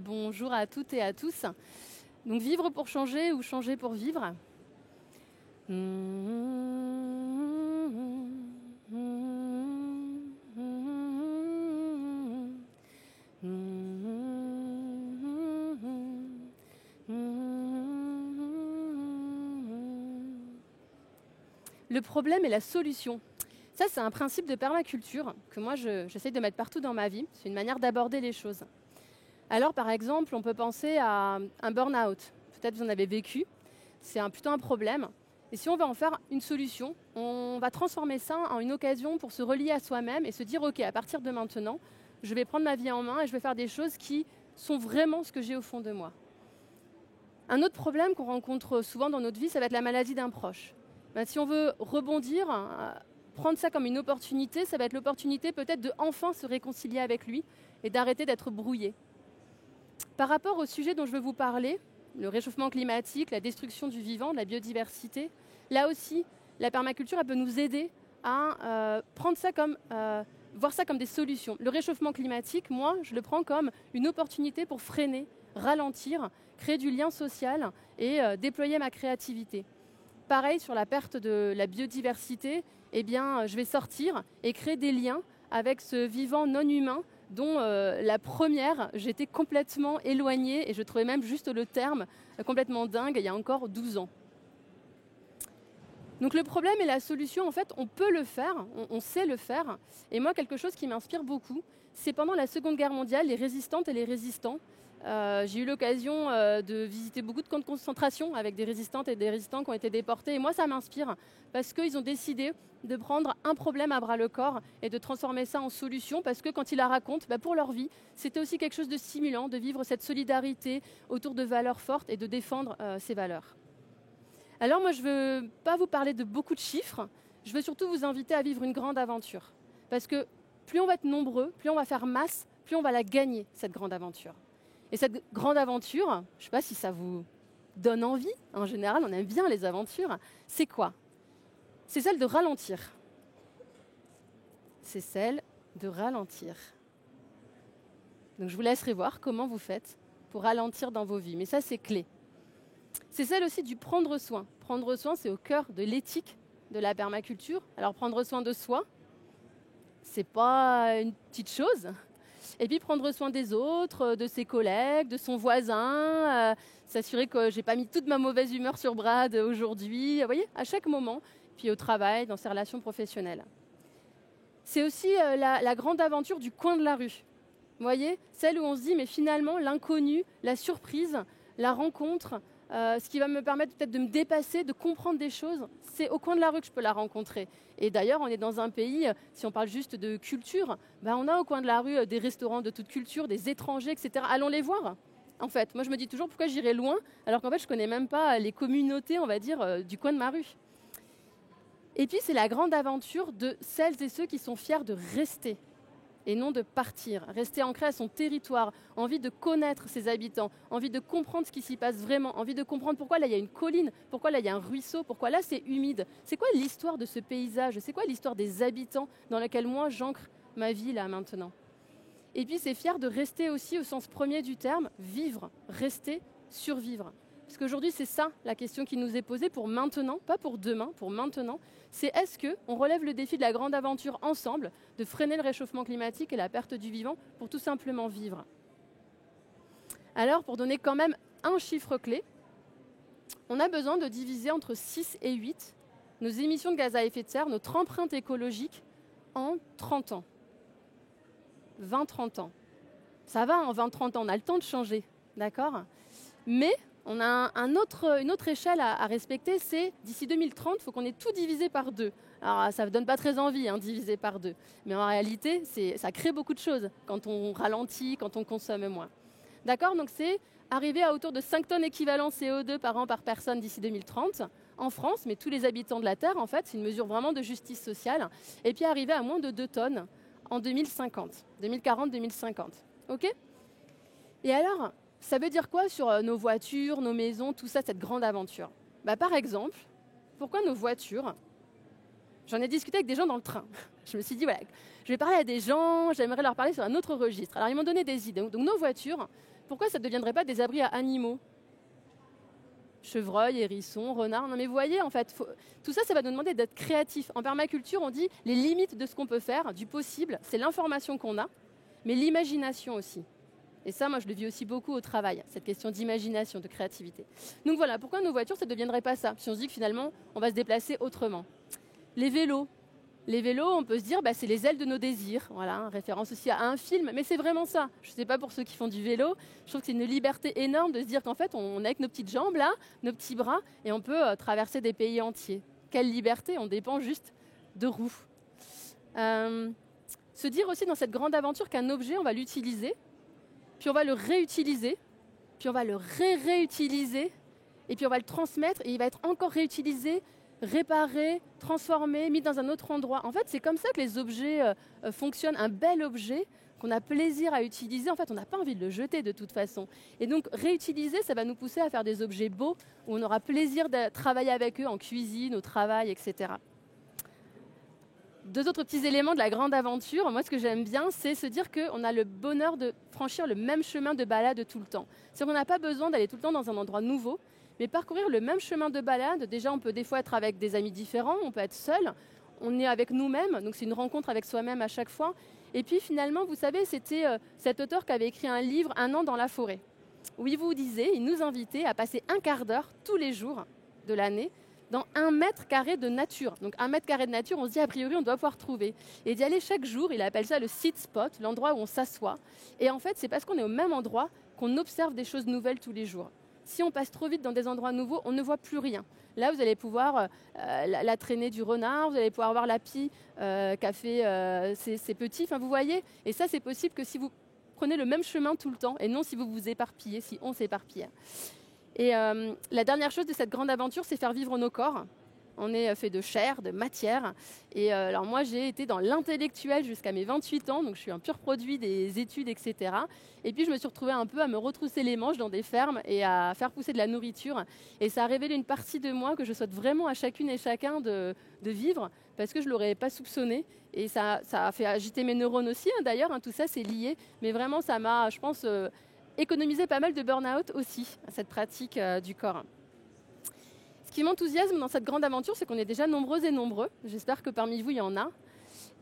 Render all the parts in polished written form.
bonjour à toutes et à tous. Donc vivre pour changer ou changer pour vivre. Le problème et la solution. Ça, c'est un principe de permaculture que moi, j'essaie de mettre partout dans ma vie. C'est une manière d'aborder les choses. Alors, par exemple, on peut penser à un burn-out. Peut-être vous en avez vécu. C'est plutôt un problème. Et si on va en faire une solution, on va transformer ça en une occasion pour se relier à soi-même et se dire, OK, à partir de maintenant, je vais prendre ma vie en main et je vais faire des choses qui sont vraiment ce que j'ai au fond de moi. Un autre problème qu'on rencontre souvent dans notre vie, ça va être la maladie d'un proche. Si on veut rebondir, prendre ça comme une opportunité, ça va être l'opportunité peut-être de enfin se réconcilier avec lui et d'arrêter d'être brouillé. Par rapport au sujet dont je veux vous parler, le réchauffement climatique, la destruction du vivant, de la biodiversité, là aussi, la permaculture elle peut nous aider à prendre ça comme, voir ça comme des solutions. Le réchauffement climatique, moi, je le prends comme une opportunité pour freiner, ralentir, créer du lien social et déployer ma créativité. Pareil sur la perte de la biodiversité, eh bien, je vais sortir et créer des liens avec ce vivant non humain dont la première, j'étais complètement éloignée et je trouvais même juste le terme complètement dingue il y a encore 12 ans. Donc le problème et la solution, en fait, on peut le faire, on sait le faire. Et moi, quelque chose qui m'inspire beaucoup, c'est pendant la Seconde Guerre mondiale, les résistantes et les résistants. J'ai eu l'occasion de visiter beaucoup de camps de concentration avec des résistantes et des résistants qui ont été déportés. Et moi, ça m'inspire parce qu'ils ont décidé de prendre un problème à bras-le-corps et de transformer ça en solution. Parce que quand ils la racontent, pour leur vie, c'était aussi quelque chose de stimulant de vivre cette solidarité autour de valeurs fortes et de défendre ces valeurs. Alors moi, je ne veux pas vous parler de beaucoup de chiffres. Je veux surtout vous inviter à vivre une grande aventure. Parce que plus on va être nombreux, plus on va faire masse, plus on va la gagner, cette grande aventure. Et cette grande aventure, je ne sais pas si ça vous donne envie, en général on aime bien les aventures, c'est quoi? C'est celle de ralentir. C'est celle de ralentir. Donc je vous laisserai voir comment vous faites pour ralentir dans vos vies, mais ça c'est clé. C'est celle aussi du prendre soin. Prendre soin, c'est au cœur de l'éthique de la permaculture. Alors prendre soin de soi, c'est pas une petite chose. Et puis prendre soin des autres, de ses collègues, de son voisin, s'assurer que j'ai pas mis toute ma mauvaise humeur sur Brad aujourd'hui, vous voyez, à chaque moment, puis au travail, dans ses relations professionnelles. C'est aussi la grande aventure du coin de la rue. Vous voyez, celle où on se dit, mais finalement, l'inconnu, la surprise, la rencontre, ce qui va me permettre peut-être de me dépasser, de comprendre des choses, c'est au coin de la rue que je peux la rencontrer. Et d'ailleurs, on est dans un pays, si on parle juste de culture, on a au coin de la rue des restaurants de toute culture, des étrangers, etc. Allons les voir. En fait, moi je me dis toujours pourquoi j'irai loin, alors qu'en fait je ne connais même pas les communautés, on va dire, du coin de ma rue. Et puis c'est la grande aventure de celles et ceux qui sont fiers de rester et non de partir, rester ancré à son territoire, envie de connaître ses habitants, envie de comprendre ce qui s'y passe vraiment, envie de comprendre pourquoi là il y a une colline, pourquoi là il y a un ruisseau, pourquoi là c'est humide. C'est quoi l'histoire de ce paysage? C'est quoi l'histoire des habitants dans laquelle moi j'ancre ma vie là maintenant? Et puis c'est fier de rester aussi au sens premier du terme, vivre, rester, survivre. Parce qu'aujourd'hui, c'est ça la question qui nous est posée pour maintenant, pas pour demain, pour maintenant. C'est est-ce qu'on relève le défi de la grande aventure ensemble, de freiner le réchauffement climatique et la perte du vivant pour tout simplement vivre? Alors, pour donner quand même un chiffre clé, on a besoin de diviser entre 6 et 8 nos émissions de gaz à effet de serre, notre empreinte écologique en 30 ans. 20-30 ans. Ça va, en 20-30 ans, on a le temps de changer, d'accord? Mais on a une autre échelle à respecter, c'est d'ici 2030, il faut qu'on ait tout divisé par 2. Alors ça ne donne pas très envie, diviser par 2. Mais en réalité, ça crée beaucoup de choses quand on ralentit, quand on consomme moins. D'accord? Donc c'est arriver à autour de 5 tonnes équivalent CO2 par an par personne d'ici 2030 en France, mais tous les habitants de la Terre, en fait, c'est une mesure vraiment de justice sociale. Et puis arriver à moins de 2 tonnes en 2050, 2040-2050. OK? Et alors, ça veut dire quoi sur nos voitures, nos maisons, tout ça, cette grande aventure? Par exemple, pourquoi nos voitures? J'en ai discuté avec des gens dans le train. Je me suis dit, voilà, je vais parler à des gens, j'aimerais leur parler sur un autre registre. Alors, ils m'ont donné des idées. Donc, nos voitures, pourquoi ça ne deviendrait pas des abris à animaux? Chevreuil, hérisson, renard. Non mais vous voyez, en fait, tout ça, ça va nous demander d'être créatifs. En permaculture, on dit les limites de ce qu'on peut faire, du possible, c'est l'information qu'on a, mais l'imagination aussi. Et ça, moi, je le vis aussi beaucoup au travail, cette question d'imagination, de créativité. Donc voilà, pourquoi nos voitures, ça ne deviendrait pas ça, si on se dit que finalement, on va se déplacer autrement. Les vélos. Les vélos, on peut se dire, c'est les ailes de nos désirs. Voilà, référence aussi à un film, mais c'est vraiment ça. Je ne sais pas pour ceux qui font du vélo, je trouve que c'est une liberté énorme de se dire qu'en fait, on est avec nos petites jambes là, nos petits bras, et on peut traverser des pays entiers. Quelle liberté, on dépend juste de roues. Se dire aussi dans cette grande aventure qu'un objet, on va l'utiliser, puis on va le réutiliser, puis on va le réutiliser, et puis on va le transmettre, et il va être encore réutilisé, réparé, transformé, mis dans un autre endroit. En fait, c'est comme ça que les objets fonctionnent. Un bel objet qu'on a plaisir à utiliser, en fait, on n'a pas envie de le jeter de toute façon. Et donc, réutiliser, ça va nous pousser à faire des objets beaux, où on aura plaisir de travailler avec eux en cuisine, au travail, etc. Deux autres petits éléments de la grande aventure, moi ce que j'aime bien, c'est se dire qu'on a le bonheur de franchir le même chemin de balade tout le temps. C'est qu'on n'a pas besoin d'aller tout le temps dans un endroit nouveau, mais parcourir le même chemin de balade, déjà on peut des fois être avec des amis différents, on peut être seul, on est avec nous-mêmes, donc c'est une rencontre avec soi-même à chaque fois. Et puis finalement, vous savez, c'était cet auteur qui avait écrit un livre, Un an dans la forêt, où il vous disait, il nous invitait à passer un quart d'heure tous les jours de l'année dans 1 mètre carré de nature. Donc 1 mètre carré de nature, on se dit a priori on doit pouvoir trouver. Et d'y aller chaque jour, il appelle ça le sit spot, l'endroit où on s'assoit. Et en fait, c'est parce qu'on est au même endroit qu'on observe des choses nouvelles tous les jours. Si on passe trop vite dans des endroits nouveaux, on ne voit plus rien. Là, vous allez pouvoir la traînée du renard, vous allez pouvoir voir la pie qui a fait ses petits. Enfin, vous voyez. Et ça, c'est possible que si vous prenez le même chemin tout le temps, et non si vous vous éparpillez, si on s'éparpille. Et la dernière chose de cette grande aventure, c'est faire vivre nos corps. On est fait de chair, de matière. Et alors moi, j'ai été dans l'intellectuel jusqu'à mes 28 ans, donc je suis un pur produit des études, etc. Et puis je me suis retrouvée un peu à me retrousser les manches dans des fermes et à faire pousser de la nourriture. Et ça a révélé une partie de moi que je souhaite vraiment à chacune et chacun de vivre, parce que je ne l'aurais pas soupçonné. Et ça a fait agiter mes neurones aussi, d'ailleurs, tout ça c'est lié. Mais vraiment, ça m'a, je pense, économisé pas mal de burn-out aussi, à cette pratique du corps. Ce qui m'enthousiasme dans cette grande aventure, c'est qu'on est déjà nombreuses et nombreux. J'espère que parmi vous, il y en a.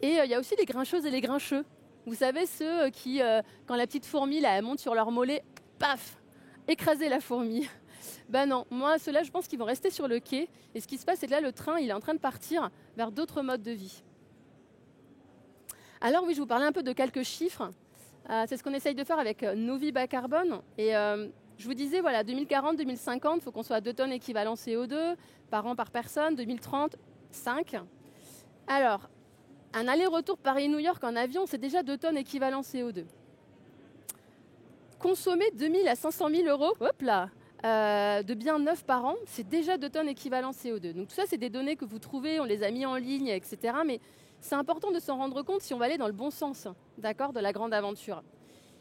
Et il y a aussi les grincheuses et les grincheux. Vous savez, ceux qui, quand la petite fourmi là, elle monte sur leur mollet, paf, écraser la fourmi. Ben non, moi, ceux-là, je pense qu'ils vont rester sur le quai. Et ce qui se passe, c'est que là, le train, il est en train de partir vers d'autres modes de vie. Alors oui, je vous parlais un peu de quelques chiffres. C'est ce qu'on essaye de faire avec nos vies bas carbone. Et je vous disais, voilà, 2040, 2050, il faut qu'on soit à 2 tonnes équivalent CO2 par an par personne. 2030, 5. Alors, un aller-retour Paris-New York en avion, c'est déjà 2 tonnes équivalent CO2. Consommer 2 000 à 500 000 euros, hop là, de biens neufs par an, c'est déjà 2 tonnes équivalent CO2. Donc tout ça, c'est des données que vous trouvez, on les a mis en ligne, etc. Mais c'est important de s'en rendre compte si on va aller dans le bon sens, d'accord, de la grande aventure.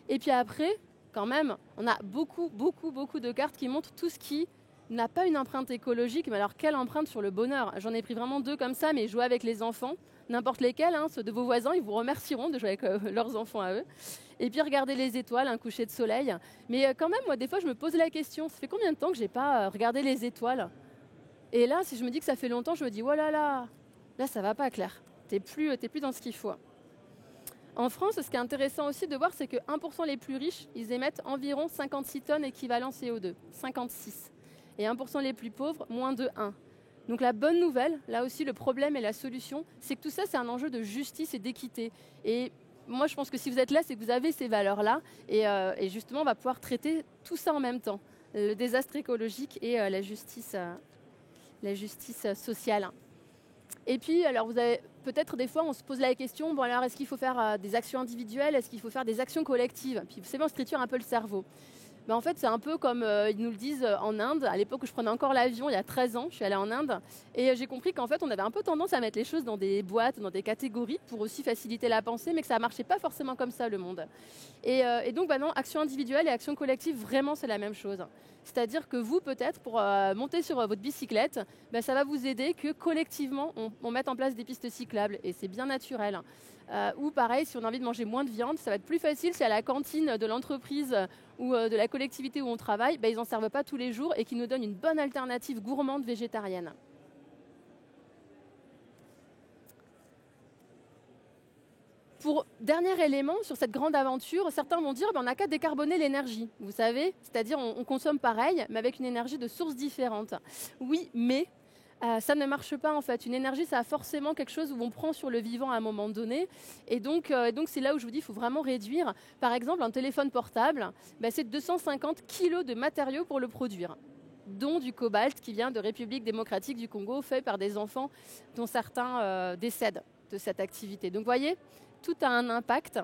Et puis après, quand même, on a beaucoup de cartes qui montrent tout ce qui n'a pas une empreinte écologique. Mais alors, quelle empreinte sur le bonheur? J'en ai pris vraiment 2 comme ça, mais jouer avec les enfants, n'importe lesquels, ceux de vos voisins, ils vous remercieront de jouer avec leurs enfants à eux. Et puis, regarder les étoiles, un coucher de soleil. Mais quand même, moi, des fois, je me pose la question, ça fait combien de temps que je n'ai pas regardé les étoiles? Et là, si je me dis que ça fait longtemps, je me dis, oh là là, là, ça va pas, Claire. T'es plus dans ce qu'il faut. En France, ce qui est intéressant aussi de voir, c'est que 1% les plus riches, ils émettent environ 56 tonnes équivalent CO2. 56. Et 1% les plus pauvres, moins de 1. Donc la bonne nouvelle, là aussi le problème et la solution, c'est que tout ça, c'est un enjeu de justice et d'équité. Et moi, je pense que si vous êtes là, c'est que vous avez ces valeurs-là. Et justement, on va pouvoir traiter tout ça en même temps. Le désastre écologique et la justice sociale. Et puis, alors vous avez peut-être des fois, on se pose la question, bon alors est-ce qu'il faut faire des actions individuelles, est-ce qu'il faut faire des actions collectives? Puis vous savez, on se triture un peu le cerveau. Mais en fait, c'est un peu comme ils nous le disent en Inde. À l'époque où je prenais encore l'avion, il y a 13 ans, je suis allée en Inde. Et j'ai compris qu'en fait, on avait un peu tendance à mettre les choses dans des boîtes, dans des catégories, pour aussi faciliter la pensée, mais que ça ne marchait pas forcément comme ça, le monde. Et donc, non, action individuelle et action collective, vraiment, c'est la même chose. C'est-à-dire que vous, peut-être, pour monter sur votre bicyclette, ça va vous aider que collectivement, on mette en place des pistes cyclables. Et c'est bien naturel. Ou pareil, si on a envie de manger moins de viande, ça va être plus facile si à la cantine de l'entreprise ou de la collectivité où on travaille, ils n'en servent pas tous les jours et qu'ils nous donnent une bonne alternative gourmande végétarienne. Pour dernier élément sur cette grande aventure, certains vont dire on n'a qu'à décarboner l'énergie, vous savez, c'est-à-dire on consomme pareil, mais avec une énergie de sources différentes. Oui, mais ça ne marche pas en fait. Une énergie, ça a forcément quelque chose où on prend sur le vivant à un moment donné. Et donc c'est là où je vous dis qu'il faut vraiment réduire. Par exemple, un téléphone portable, c'est 250 kilos de matériaux pour le produire, dont du cobalt qui vient de République démocratique du Congo, fait par des enfants dont certains décèdent de cette activité. Donc vous voyez, tout a un impact,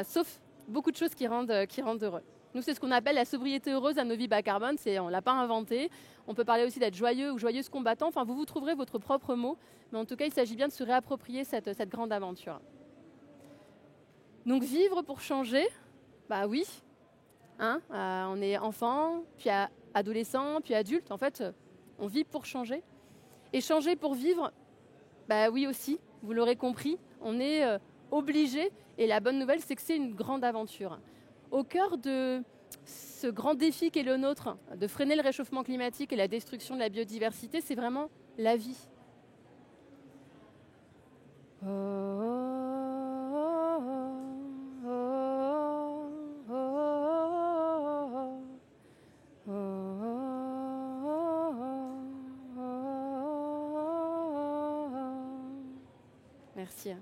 sauf beaucoup de choses qui rendent heureux. Nous, c'est ce qu'on appelle la sobriété heureuse à nos vies bas carbone. On ne l'a pas inventé. On peut parler aussi d'être joyeux ou joyeuse combattant. Enfin, vous trouverez votre propre mot. Mais en tout cas, il s'agit bien de se réapproprier cette grande aventure. Donc, vivre pour changer, oui. On est enfant, puis adolescent, puis adulte. En fait, on vit pour changer. Et changer pour vivre, oui aussi. Vous l'aurez compris, on est obligé. Et la bonne nouvelle, c'est que c'est une grande aventure. Au cœur de ce grand défi qu'est le nôtre, de freiner le réchauffement climatique et la destruction de la biodiversité, c'est vraiment la vie. Merci.